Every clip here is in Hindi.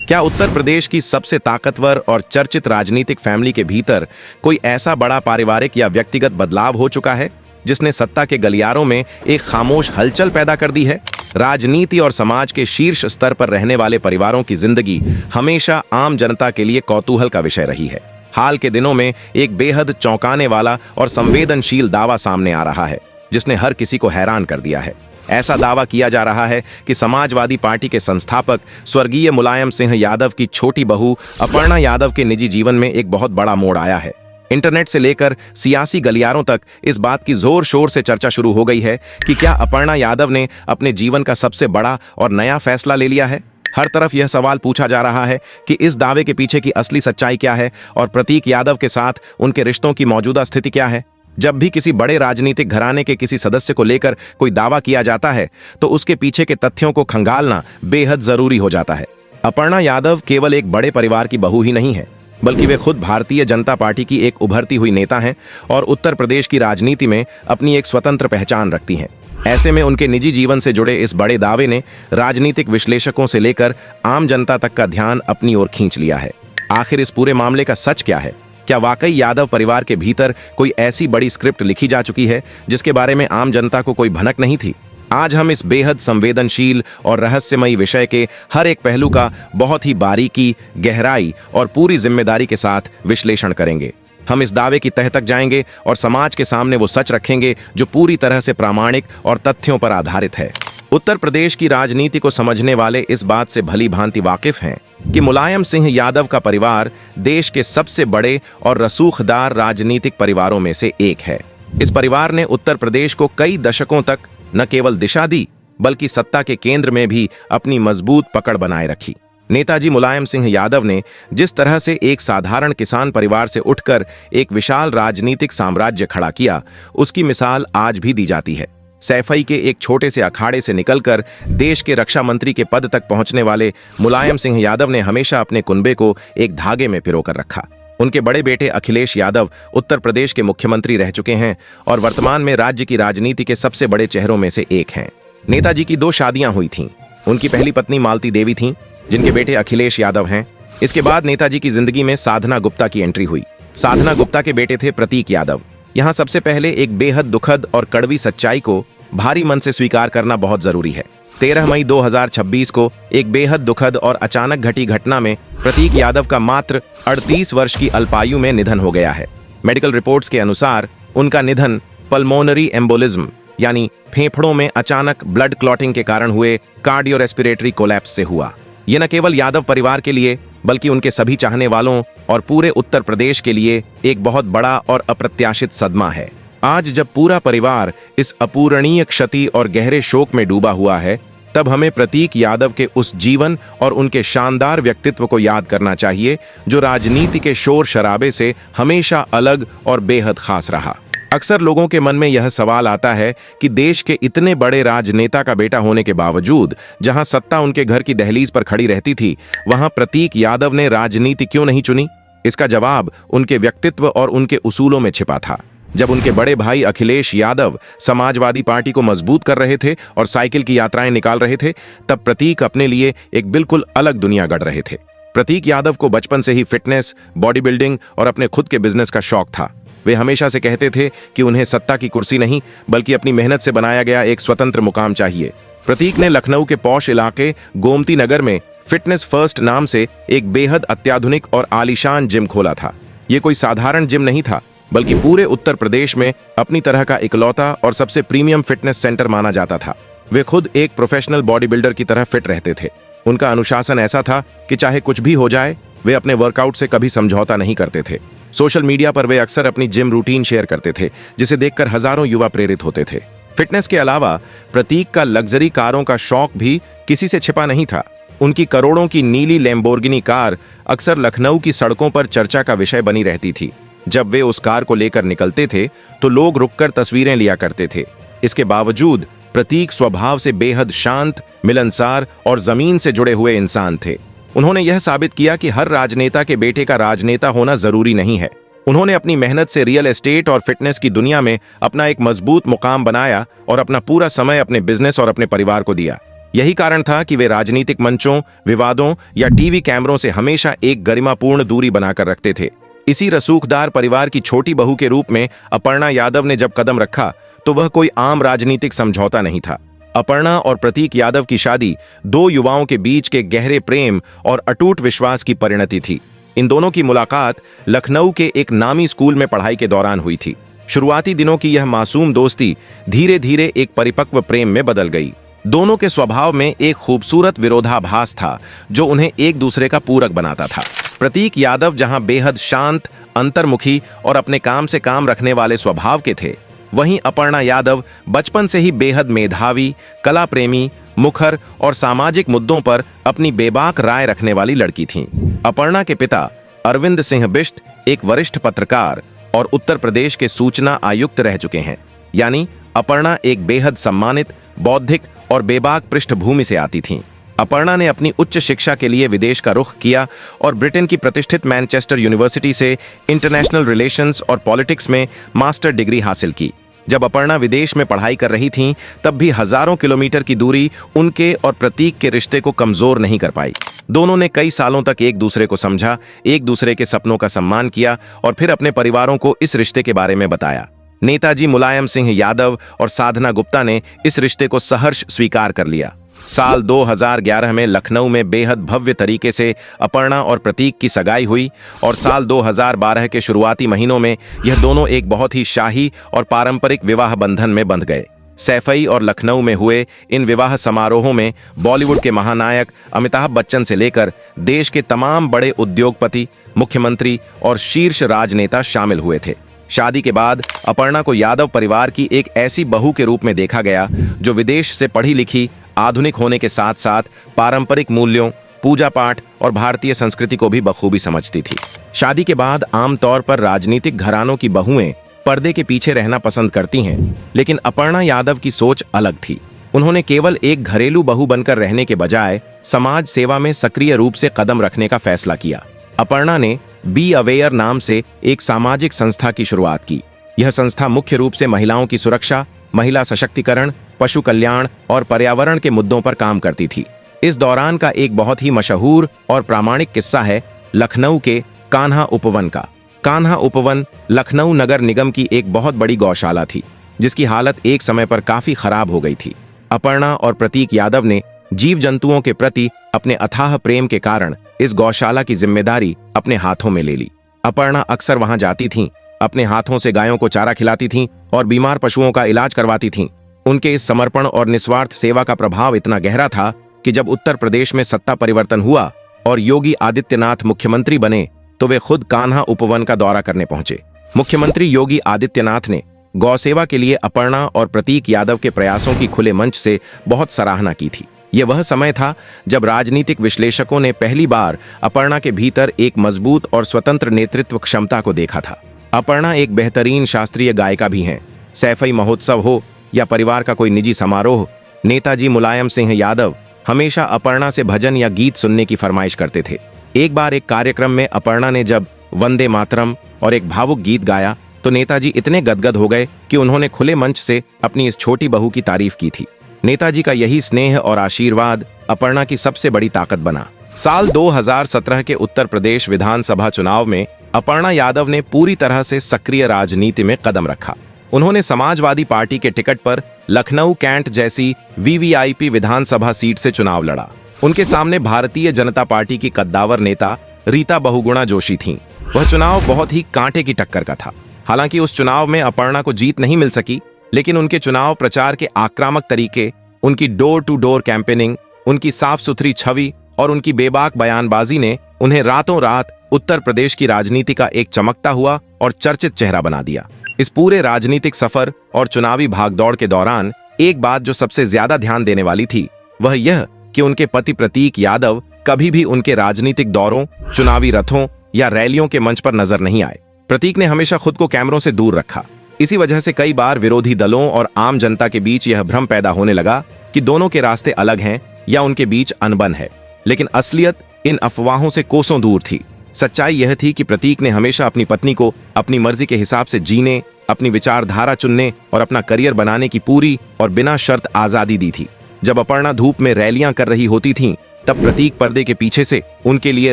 क्या उत्तर प्रदेश की सबसे ताकतवर और चर्चित राजनीतिक फैमिली के भीतर कोई ऐसा बड़ा पारिवारिक या व्यक्तिगत बदलाव हो चुका है जिसने सत्ता के गलियारों में एक खामोश हलचल पैदा कर दी है? राजनीति और समाज के शीर्ष स्तर पर रहने वाले परिवारों की जिंदगी हमेशा आम जनता के लिए कौतूहल का विषय रही है। हाल के दिनों में एक बेहद चौंकाने वाला और संवेदनशील दावा सामने आ रहा है जिसने हर किसी को हैरान कर दिया है। ऐसा दावा किया जा रहा है कि समाजवादी पार्टी के संस्थापक स्वर्गीय मुलायम सिंह यादव की छोटी बहू अपर्णा यादव के निजी जीवन में एक बहुत बड़ा मोड़ आया है। इंटरनेट से लेकर सियासी गलियारों तक इस बात की जोर शोर से चर्चा शुरू हो गई है कि क्या अपर्णा यादव ने अपने जीवन का सबसे बड़ा और नया फैसला ले लिया है। हर तरफ यह सवाल पूछा जा रहा है कि इस दावे के पीछे की असली सच्चाई क्या है और प्रतीक यादव के साथ उनके रिश्तों की मौजूदा स्थिति क्या है। जब भी किसी बड़े राजनीतिक घराने के किसी सदस्य को लेकर कोई दावा किया जाता है तो उसके पीछे के तथ्यों को खंगालना बेहद जरूरी हो जाता है। अपर्णा यादव केवल एक बड़े परिवार की बहू ही नहीं है, बल्कि वे खुद भारतीय जनता पार्टी की एक उभरती हुई नेता हैं और उत्तर प्रदेश की राजनीति में अपनी एक स्वतंत्र पहचान रखती हैं। ऐसे में उनके निजी जीवन से जुड़े इस बड़े दावे ने राजनीतिक विश्लेषकों से लेकर आम जनता तक का ध्यान अपनी ओर खींच लिया है। आखिर इस पूरे मामले का सच क्या है? क्या वाकई यादव परिवार के भीतर कोई ऐसी बड़ी स्क्रिप्ट लिखी जा चुकी है जिसके बारे में आम जनता को कोई भनक नहीं थी? आज हम इस बेहद संवेदनशील और रहस्यमयी विषय के हर एक पहलू का बहुत ही बारीकी, गहराई और पूरी जिम्मेदारी के साथ विश्लेषण करेंगे। हम इस दावे की तह तक जाएंगे और समाज के सामने वो सच रखेंगे जो पूरी तरह से प्रामाणिक और तथ्यों पर आधारित है। उत्तर प्रदेश की राजनीति को समझने वाले इस बात से भली भांति वाकिफ हैं कि मुलायम सिंह यादव का परिवार देश के सबसे बड़े और रसूखदार राजनीतिक परिवारों में से एक है। इस परिवार ने उत्तर प्रदेश को कई दशकों तक न केवल दिशा दी, बल्कि सत्ता के केंद्र में भी अपनी मजबूत पकड़ बनाए रखी। नेताजी मुलायम सिंह यादव ने जिस तरह से एक साधारण किसान परिवार से उठकर एक विशाल राजनीतिक साम्राज्य खड़ा किया, उसकी मिसाल आज भी दी जाती है। सैफई के एक छोटे से अखाड़े से निकलकर देश के रक्षा मंत्री के पद तक पहुंचने वाले मुलायम सिंह यादव ने हमेशा अपने कुनबे को एक धागे में पिरोकर रखा। उनके बड़े बेटे अखिलेश यादव उत्तर प्रदेश के मुख्यमंत्री रह चुके हैं और वर्तमान में राज्य की राजनीति के सबसे बड़े चेहरों में से एक हैं। नेताजी की 2 शादियां हुई थीं। उनकी पहली पत्नी मालती देवी थीं, जिनके बेटे अखिलेश यादव हैं। इसके बाद नेताजी की जिंदगी में साधना गुप्ता की एंट्री हुई। साधना गुप्ता के बेटे थे प्रतीक यादव। यहाँ सबसे पहले एक बेहद दुखद और कड़वी सच्चाई को भारी मन से स्वीकार करना बहुत जरूरी है। 13 मई 2026 को एक बेहद दुखद और अचानक घटी घटना में प्रतीक यादव का मात्र 38 वर्ष की अल्पायु में निधन हो गया है। मेडिकल रिपोर्ट्स के अनुसार उनका निधन पल्मोनरी एम्बोलिज्म यानी फेफड़ों में अचानक ब्लड क्लॉटिंग के कारण हुए कार्डियो रेस्पिरेटरी कोलैप्स से हुआ। यह न केवल यादव परिवार के लिए बल्कि उनके सभी चाहने वालों और पूरे उत्तर प्रदेश के लिए एक बहुत बड़ा और अप्रत्याशित सदमा है। आज जब पूरा परिवार इस अपूरणीय क्षति और गहरे शोक में डूबा हुआ है, तब हमें प्रतीक यादव के उस जीवन और उनके शानदार व्यक्तित्व को याद करना चाहिए जो राजनीति के शोर शराबे से हमेशा अलग और बेहद खास रहा। अक्सर लोगों के मन में यह सवाल आता है कि देश के इतने बड़े राजनेता का बेटा होने के बावजूद जहां सत्ता उनके घर की दहलीज पर खड़ी रहती थी, वहां प्रतीक यादव ने राजनीति क्यों नहीं चुनी? इसका जवाब उनके व्यक्तित्व और उनके उसूलों में छिपा था। जब उनके बड़े भाई अखिलेश यादव समाजवादी पार्टी को मजबूत कर रहे थे और साइकिल की यात्राएं निकाल रहे थे, तब प्रतीक अपने लिए एक बिल्कुल अलग दुनिया गढ़ रहे थे। प्रतीक यादव को बचपन से ही फिटनेस, बॉडी बिल्डिंग और अपने खुद के बिजनेस का शौक था। वे हमेशा से कहते थे कि उन्हें सत्ता की कुर्सी नहीं, बल्कि अपनी मेहनत से बनाया गया एक स्वतंत्र मुकाम चाहिए। प्रतीक ने लखनऊ के पौश इलाके गोमती नगर में फिटनेस फर्स्ट नाम से एक बेहद अत्याधुनिक और आलीशान जिम खोला था। ये कोई साधारण जिम नहीं था, बल्कि पूरे उत्तर प्रदेश में अपनी तरह का इकलौता और सबसे प्रीमियम फिटनेस सेंटर माना जाता था। वे खुद एक प्रोफेशनल बॉडी बिल्डर की तरह फिट रहते थे। उनका अनुशासन ऐसा था कि चाहे कुछ भी हो जाए, वे अपने वर्कआउट से कभी समझौता नहीं करते थे। सोशल मीडिया पर वे अक्सर अपनी जिम रूटीन शेयर करते थे, जिसे देखकर हजारों युवा प्रेरित होते थे। फिटनेस के अलावा प्रतीक का लग्जरी कारों का शौक भी किसी से छिपा नहीं था। उनकी करोड़ों की नीली लैम्बोर्गिनी कार अक्सर लखनऊ की सड़कों पर चर्चा का विषय बनी रहती थी। जब वे उस कार को लेकर निकलते थे तो लोग रुककर तस्वीरें लिया करते थे। इसके बावजूद प्रतीक स्वभाव से बेहद शांत, मिलनसार और जमीन से जुड़े हुए इंसान थे। उन्होंने यह साबित किया कि हर राजनेता के बेटे का राजनेता होना जरूरी नहीं है। उन्होंने अपनी मेहनत से रियल एस्टेट और फिटनेस की दुनिया में अपना एक मजबूत मुकाम बनाया और अपना पूरा समय अपने बिजनेस और अपने परिवार को दिया। यही कारण था कि वे राजनीतिक मंचों, विवादों या टीवी कैमरों से हमेशा एक गरिमापूर्ण दूरी बनाकर रखते थे। इसी रसूखदार परिवार की छोटी बहू के रूप में अपर्णा यादव ने जब कदम रखा तो वह कोई आम राजनीतिक समझौता नहीं था। अपर्णा और प्रतीक यादव की शादी दो युवाओं के बीच के गहरे प्रेम और अटूट विश्वास की परिणति थी। इन दोनों की मुलाकात लखनऊ के एक नामी स्कूल में पढ़ाई के दौरान हुई थी। शुरुआती दिनों की यह मासूम दोस्ती धीरे धीरे एक परिपक्व प्रेम में बदल गई। दोनों के स्वभाव में एक खूबसूरत विरोधाभास था जो उन्हें एक दूसरे का पूरक बनाता था। प्रतीक यादव जहां बेहद शांत, अंतर्मुखी और अपने काम से काम रखने वाले स्वभाव के थे, वहीं अपर्णा यादव बचपन से ही बेहद मेधावी, कला प्रेमी, मुखर और सामाजिक मुद्दों पर अपनी बेबाक राय रखने वाली लड़की थीं। अपर्णा के पिता अरविंद सिंह बिष्ट एक वरिष्ठ पत्रकार और उत्तर प्रदेश के सूचना आयुक्त रह चुके हैं। यानी अपर्णा एक बेहद सम्मानित, बौद्धिक और बेबाक पृष्ठभूमि से आती थीं। अपर्णा ने अपनी उच्च शिक्षा के लिए विदेश का रुख किया और ब्रिटेन की प्रतिष्ठित मैनचेस्टर यूनिवर्सिटी से इंटरनेशनल रिलेशंस और पॉलिटिक्स में मास्टर डिग्री हासिल की। जब अपर्णा विदेश में पढ़ाई कर रही थीं, तब भी हजारों किलोमीटर की दूरी उनके और प्रतीक के रिश्ते को कमजोर नहीं कर पाई। दोनों ने कई सालों तक एक दूसरे को समझा, एक दूसरे के सपनों का सम्मान किया और फिर अपने परिवारों को इस रिश्ते के बारे में बताया। नेताजी मुलायम सिंह यादव और साधना गुप्ता ने इस रिश्ते को सहर्ष स्वीकार कर लिया। साल 2011 में लखनऊ में बेहद भव्य तरीके से अपर्णा और प्रतीक की सगाई हुई और साल 2012 के शुरुआती महीनों में यह दोनों एक बहुत ही शाही और पारंपरिक विवाह बंधन में बंध गए। सैफई और लखनऊ में हुए इन विवाह समारोहों में बॉलीवुड के महानायक अमिताभ बच्चन से लेकर देश के तमाम बड़े उद्योगपति, मुख्यमंत्री और शीर्ष राजनेता शामिल हुए थे। शादी के बाद अपर्णा को यादव परिवार की एक ऐसी बहू के रूप में देखा गया जो विदेश से पढ़ी लिखी, आधुनिक होने के साथ साथ पारंपरिक मूल्यों, पूजा पाठ और भारतीय संस्कृति को भी बखूबी समझती थी। शादी के बाद आमतौर पर राजनीतिक घरानों की बहुएं पर्दे के पीछे रहना पसंद करती हैं, लेकिन अपर्णा यादव की सोच अलग थी। उन्होंने केवल एक घरेलू बहू बनकर रहने के बजाय समाज सेवा में सक्रिय रूप से कदम रखने का फैसला किया। अपर्णा ने बी अवेयर नाम से एक सामाजिक संस्था की शुरुआत की। यह संस्था मुख्य रूप से महिलाओं की सुरक्षा, महिला सशक्तिकरण, पशु कल्याण और पर्यावरण के मुद्दों पर काम करती थी। इस दौरान का एक बहुत ही मशहूर और प्रामाणिक किस्सा है लखनऊ के कान्हा उपवन का। कान्हा उपवन लखनऊ नगर निगम की एक बहुत बड़ी गौशाला थी, जिसकी हालत एक समय पर काफी खराब हो गई थी। अपर्णा और प्रतीक यादव ने जीव जंतुओं के प्रति अपने अथाह प्रेम के कारण इस गौशाला की जिम्मेदारी अपने हाथों में ले ली। अपर्णा अक्सर वहां जाती थीं, अपने हाथों से गायों को चारा खिलाती थीं और बीमार पशुओं का इलाज करवाती थीं। उनके इस समर्पण और निस्वार्थ सेवा का प्रभाव इतना गहरा था कि जब उत्तर प्रदेश में सत्ता परिवर्तन हुआ और योगी आदित्यनाथ मुख्यमंत्री बने, तो वे खुद कान्हा उपवन का दौरा करने पहुंचे। मुख्यमंत्री योगी आदित्यनाथ ने गौसेवा के लिए अपर्णा और प्रतीक यादव के प्रयासों की खुले मंच से बहुत सराहना की थी। यह वह समय था जब राजनीतिक विश्लेषकों ने पहली बार अपर्णा के भीतर एक मजबूत और स्वतंत्र नेतृत्व क्षमता को देखा था। अपर्णा एक बेहतरीन शास्त्रीय गायिका भी हैं। सैफई महोत्सव हो या परिवार का कोई निजी समारोह, नेताजी मुलायम सिंह यादव हमेशा अपर्णा से भजन या गीत सुनने की फरमाइश करते थे। एक बार एक कार्यक्रम में अपर्णा ने जब वंदे मातरम और एक भावुक गीत गाया तो नेताजी इतने गदगद हो गए कि उन्होंने खुले मंच से अपनी इस छोटी बहू की तारीफ की थी। नेताजी का यही स्नेह और आशीर्वाद अपर्णा की सबसे बड़ी ताकत बना। साल 2017 के उत्तर प्रदेश विधानसभा चुनाव में अपर्णा यादव ने पूरी तरह से सक्रिय राजनीति में कदम रखा। उन्होंने समाजवादी पार्टी के टिकट पर लखनऊ कैंट जैसी वीवीआईपी विधानसभा सीट से चुनाव लड़ा। उनके सामने भारतीय जनता पार्टी की कद्दावर नेता रीता बहुगुणा जोशी थीं। वह चुनाव बहुत ही कांटे की टक्कर का था। हालांकि उस चुनाव में अपर्णा को जीत नहीं मिल सकी, लेकिन उनके चुनाव प्रचार के आक्रामक तरीके, उनकी डोर टू डोर कैंपेनिंग, उनकी साफ सुथरी छवि और उनकी बेबाक बयानबाजी ने उन्हें रातों रात उत्तर प्रदेश की राजनीति का एक चमकता हुआ और चर्चित चेहरा बना दिया। इस पूरे राजनीतिक सफर और चुनावी भागदौड़ के दौरान एक बात जो सबसे ज्यादा ध्यान देने वाली थी, वह यह कि उनके पति प्रतीक यादव कभी भी उनके राजनीतिक दौरों, चुनावी रथों या रैलियों के मंच पर नजर नहीं आए। प्रतीक ने हमेशा खुद को कैमरों से दूर रखा। इसी वजह से कई बार विरोधी दलों और आम जनता के बीच यह भ्रम पैदा होने लगा कि दोनों के रास्ते अलग हैं या उनके बीच अनबन है। लेकिन असलियत इन अफवाहों से कोसों दूर थी। सच्चाई यह थी कि प्रतीक ने हमेशा अपनी पत्नी को अपनी मर्जी के हिसाब से जीने, अपनी विचारधारा चुनने और अपना करियर बनाने की पूरी और बिना शर्त आजादी दी थी, जब अपर्णा धूप में रैलियां कर रही होती थीं, तब प्रतीक पर्दे के पीछे से उनके लिए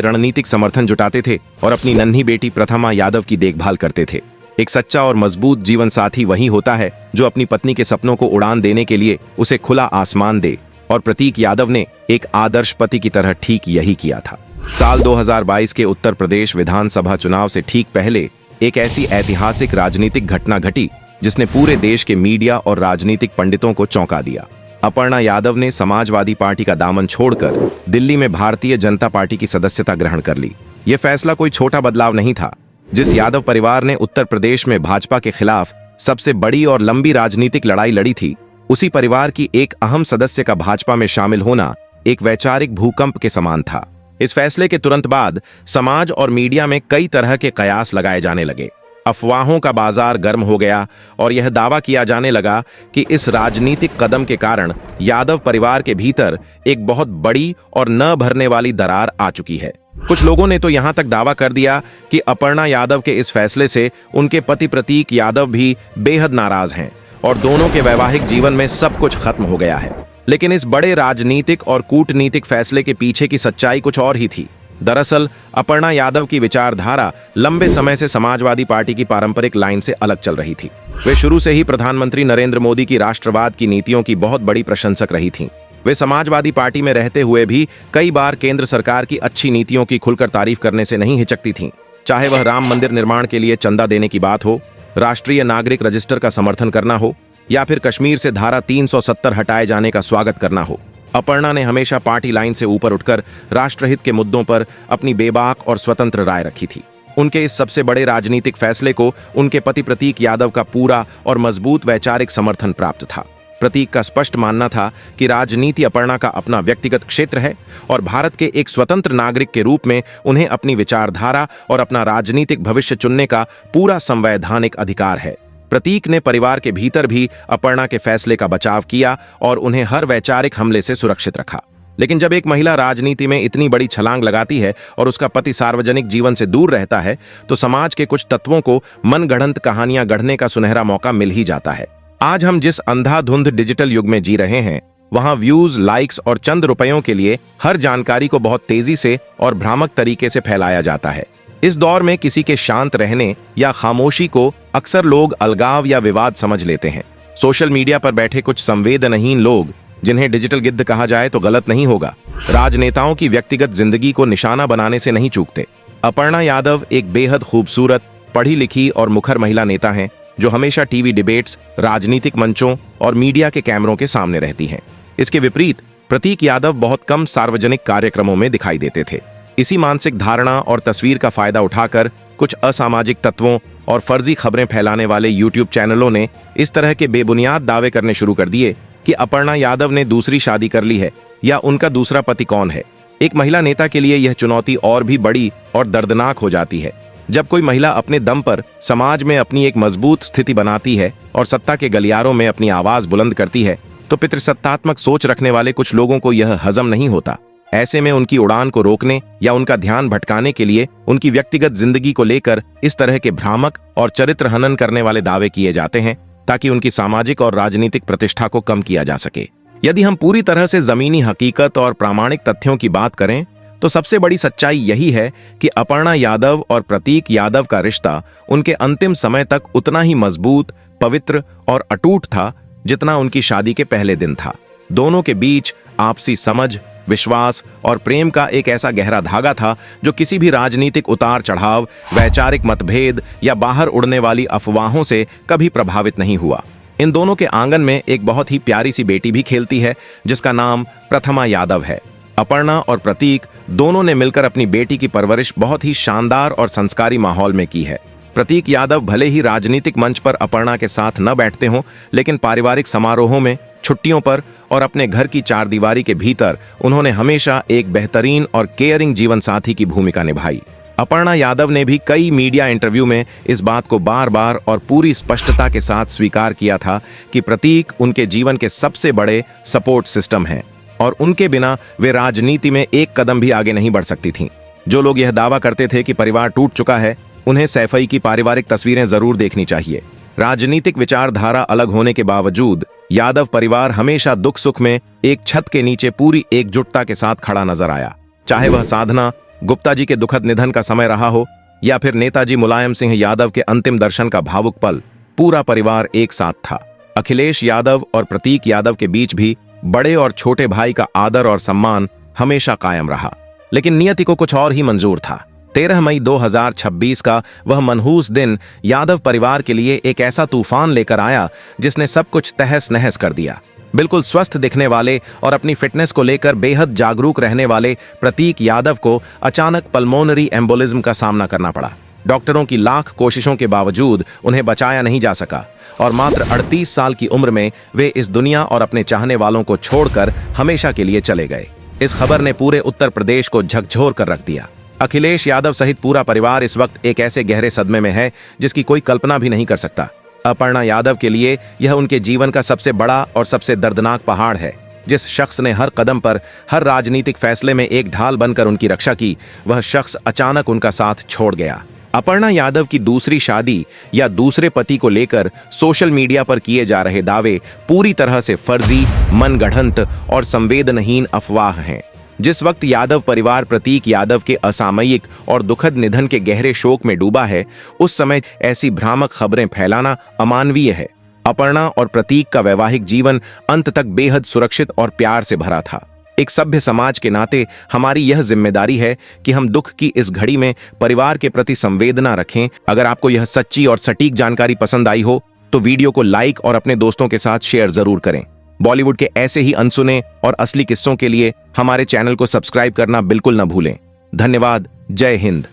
रणनीतिक समर्थन जुटाते थे और अपनी नन्ही बेटी प्रथमा यादव की देखभाल करते थे। एक सच्चा और मजबूत जीवन साथी वही होता है जो अपनी पत्नी के सपनों को उड़ान देने के लिए उसे खुला आसमान दे, और प्रतीक यादव ने एक आदर्श पति की तरह ठीक यही किया था। साल 2022 के उत्तर प्रदेश विधानसभा चुनाव से ठीक पहले एक ऐसी ऐतिहासिक राजनीतिक घटना घटी जिसने पूरे देश के मीडिया और राजनीतिक पंडितों को चौंका दिया। अपर्णा यादव ने समाजवादी पार्टी का दामन छोड़कर दिल्ली में भारतीय जनता पार्टी की सदस्यता ग्रहण कर ली। यह फैसला कोई छोटा बदलाव नहीं था। जिस यादव परिवार ने उत्तर प्रदेश में भाजपा के खिलाफ सबसे बड़ी और लंबी राजनीतिक लड़ाई लड़ी थी, उसी परिवार की एक अहम सदस्य का भाजपा में शामिल होना एक वैचारिक भूकंप के समान था। इस फैसले के तुरंत बाद समाज और मीडिया में कई तरह के कयास लगाए जाने लगे। अफवाहों का बाजार गर्म हो गया और यह दावा किया जाने लगा कि इस राजनीतिक कदम के कारण यादव परिवार के भीतर एक बहुत बड़ी और न भरने वाली दरार आ चुकी है। कुछ लोगों ने तो यहां तक दावा कर दिया कि अपर्णा यादव के इस फैसले से उनके पति प्रतीक यादव भी बेहद नाराज हैं और दोनों के वैवाहिक जीवन में सब कुछ खत्म हो गया है। लेकिन इस बड़े राजनीतिक और कूटनीतिक फैसले के पीछे की सच्चाई कुछ और ही थी। दरअसल अपर्णा यादव की विचारधारा लंबे समय से समाजवादी पार्टी की पारंपरिक लाइन से अलग चल रही थी। वे शुरू से ही प्रधानमंत्री नरेंद्र मोदी की राष्ट्रवाद की नीतियों की बहुत बड़ी प्रशंसक रही थीं। वे समाजवादी पार्टी में रहते हुए भी कई बार केंद्र सरकार की अच्छी नीतियों की खुलकर तारीफ करने से नहीं हिचकती थीं। चाहे वह राम मंदिर निर्माण के लिए चंदा देने की बात हो, राष्ट्रीय नागरिक रजिस्टर का समर्थन करना हो, या फिर कश्मीर से धारा 370 हटाए जाने का स्वागत करना हो। अपर्णा ने हमेशा पार्टी लाइन से ऊपर उठकर राष्ट्रहित के मुद्दों पर अपनी बेबाक और स्वतंत्र राय रखी थी। उनके इस सबसे बड़े राजनीतिक फैसले को उनके पति प्रतीक यादव का पूरा और मजबूत वैचारिक समर्थन प्राप्त था। प्रतीक का स्पष्ट मानना था कि राजनीति अपर्णा का अपना व्यक्तिगत क्षेत्र है और भारत के एक स्वतंत्र नागरिक के रूप में उन्हें अपनी विचारधारा और अपना राजनीतिक भविष्य चुनने का पूरा संवैधानिक अधिकार है। प्रतीक ने परिवार के भीतर भी अपर्णा के फैसले का बचाव किया और उन्हें हर वैचारिक हमले से सुरक्षित रखा। लेकिन जब एक महिला राजनीति में इतनी बड़ी छलांग लगाती है और उसका पति सार्वजनिक जीवन से दूर रहता है, तो समाज के कुछ तत्वों को मनगढ़ंत कहानियां गढ़ने का सुनहरा मौका मिल ही जाता है। आज हम जिस अंधाधुंध डिजिटल युग में जी रहे हैं, वहां व्यूज, लाइक्स और चंद रुपयों के लिए हर जानकारी को बहुत तेजी से और भ्रामक तरीके से फैलाया जाता है। इस दौर में किसी के शांत रहने या खामोशी को अक्सर लोग अलगाव या विवाद समझ लेते हैं। सोशल मीडिया पर बैठे कुछ संवेदनहीन लोग, जिन्हें डिजिटल गिद्ध कहा जाए तो गलत नहीं होगा, राजनेताओं की व्यक्तिगत जिंदगी को निशाना बनाने से नहीं चूकते। अपर्णा यादव एक बेहद खूबसूरत, पढ़ी लिखी और मुखर महिला नेता हैं जो हमेशा टीवी डिबेट्स, राजनीतिक मंचों और मीडिया के कैमरों के सामने रहती हैं। इसके विपरीत प्रतीक यादव बहुत कम सार्वजनिक कार्यक्रमों में दिखाई देते थे। इसी मानसिक धारणा और तस्वीर का फायदा उठाकर कुछ असामाजिक तत्वों और फर्जी खबरें फैलाने वाले यूट्यूब चैनलों ने इस तरह के बेबुनियाद दावे करने शुरू कर दिए कि अपर्णा यादव ने दूसरी शादी कर ली है या उनका दूसरा पति कौन है। एक महिला नेता के लिए यह चुनौती और भी बड़ी और दर्दनाक हो जाती है। जब कोई महिला अपने दम पर समाज में अपनी एक मजबूत स्थिति बनाती है और सत्ता के गलियारों में अपनी आवाज बुलंद करती है, तो पितृसत्तात्मक सोच रखने वाले कुछ लोगों को यह हजम नहीं होता। ऐसे में उनकी उड़ान को रोकने या उनका ध्यान भटकाने के लिए उनकी व्यक्तिगत जिंदगी को लेकर इस तरह के भ्रामक और चरित्र हनन करने वाले दावे किए जाते हैं, ताकि उनकी सामाजिक और राजनीतिक प्रतिष्ठा को कम किया जा सके। यदि हम पूरी तरह से जमीनी हकीकत और प्रामाणिक तथ्यों की बात करें, तो सबसे बड़ी सच्चाई यही है कि अपर्णा यादव और प्रतीक यादव का रिश्ता उनके अंतिम समय तक उतना ही मजबूत, पवित्र और अटूट था जितना उनकी शादी के पहले दिन था। दोनों के बीच आपसी समझ, विश्वास और प्रेम का एक ऐसा गहरा धागा था जो किसी भी राजनीतिक उतार चढ़ाव, वैचारिक मतभेद या बाहर उड़ने वाली अफवाहों से कभी प्रभावित नहीं हुआ। इन दोनों के आंगन में एक बहुत ही प्यारी सी बेटी भी खेलती है जिसका नाम प्रथमा यादव है। अपर्णा और प्रतीक दोनों ने मिलकर अपनी बेटी की परवरिश बहुत ही शानदार और संस्कारी माहौल में की है। प्रतीक यादव भले ही राजनीतिक मंच पर अपर्णा के साथ न बैठते हों, लेकिन पारिवारिक समारोहों में, छुट्टियों पर और अपने घर की चारदीवारी के भीतर उन्होंने हमेशा एक बेहतरीन और केयरिंग जीवन साथी की भूमिका निभाई। अपर्णा यादव ने भी कई मीडिया इंटरव्यू में इस बात को बार बार और पूरी स्पष्टता के साथ स्वीकार किया था कि प्रतीक उनके जीवन के सबसे बड़े सपोर्ट सिस्टम हैं और उनके बिना वे राजनीति में एक कदम भी आगे नहीं बढ़ सकती थीं। जो लोग यह दावा करते थे कि परिवार टूट चुका है, उन्हें सैफई की पारिवारिक तस्वीरें जरूर देखनी चाहिए। राजनीतिक विचारधारा अलग होने के बावजूद यादव परिवार हमेशा दुख सुख में एक छत के नीचे पूरी एकजुटता के साथ खड़ा नजर आया। चाहे वह साधना गुप्ता जी के दुखद निधन का समय रहा हो या फिर नेताजी मुलायम सिंह यादव के अंतिम दर्शन का भावुक पल, पूरा परिवार एक साथ था। अखिलेश यादव और प्रतीक यादव के बीच भी बड़े और छोटे भाई का आदर और सम्मान हमेशा कायम रहा, लेकिन नियति को कुछ और ही मंजूर था। 13 मई 2026 का वह मनहूस दिन यादव परिवार के लिए एक ऐसा तूफान लेकर आया जिसने सब कुछ तहस नहस कर दिया। बिल्कुल स्वस्थ दिखने वाले और अपनी फिटनेस को लेकर बेहद जागरूक रहने वाले प्रतीक यादव को अचानक पल्मोनरी एम्बोलिज्म का सामना करना पड़ा। डॉक्टरों की लाख कोशिशों के बावजूद उन्हें बचाया नहीं जा सका और मात्र 38 साल की उम्र में वे इस दुनिया और अपने चाहने वालों को छोड़कर हमेशा के लिए चले गए। इस खबर ने पूरे उत्तर प्रदेश को झकझोर कर रख दिया। अखिलेश यादव सहित पूरा परिवार इस वक्त एक ऐसे गहरे सदमे में है जिसकी कोई कल्पना भी नहीं कर सकता। अपर्णा यादव के लिए यह उनके जीवन का सबसे बड़ा और सबसे दर्दनाक पहाड़ है। जिस शख्स ने हर कदम पर, हर राजनीतिक फैसले में एक ढाल बनकर उनकी रक्षा की, वह शख्स अचानक उनका साथ छोड़ गया। अपर्णा यादव की दूसरी शादी या दूसरे पति को लेकर सोशल मीडिया पर किए जा रहे दावे पूरी तरह से फर्जी, मनगढ़ंत और संवेदनहीन अफवाह हैं। जिस वक्त यादव परिवार प्रतीक यादव के असामयिक और दुखद निधन के गहरे शोक में डूबा है, उस समय ऐसी भ्रामक खबरें फैलाना अमानवीय है। अपर्णा और प्रतीक का वैवाहिक जीवन अंत तक बेहद सुरक्षित और प्यार से भरा था। एक सभ्य समाज के नाते हमारी यह जिम्मेदारी है कि हम दुख की इस घड़ी में परिवार के प्रति संवेदना रखें। अगर आपको यह सच्ची और सटीक जानकारी पसंद आई हो तो वीडियो को लाइक और अपने दोस्तों के साथ शेयर जरूर करें। बॉलीवुड के ऐसे ही अनसुने और असली किस्सों के लिए हमारे चैनल को सब्सक्राइब करना बिल्कुल न भूलें। धन्यवाद। जय हिंद।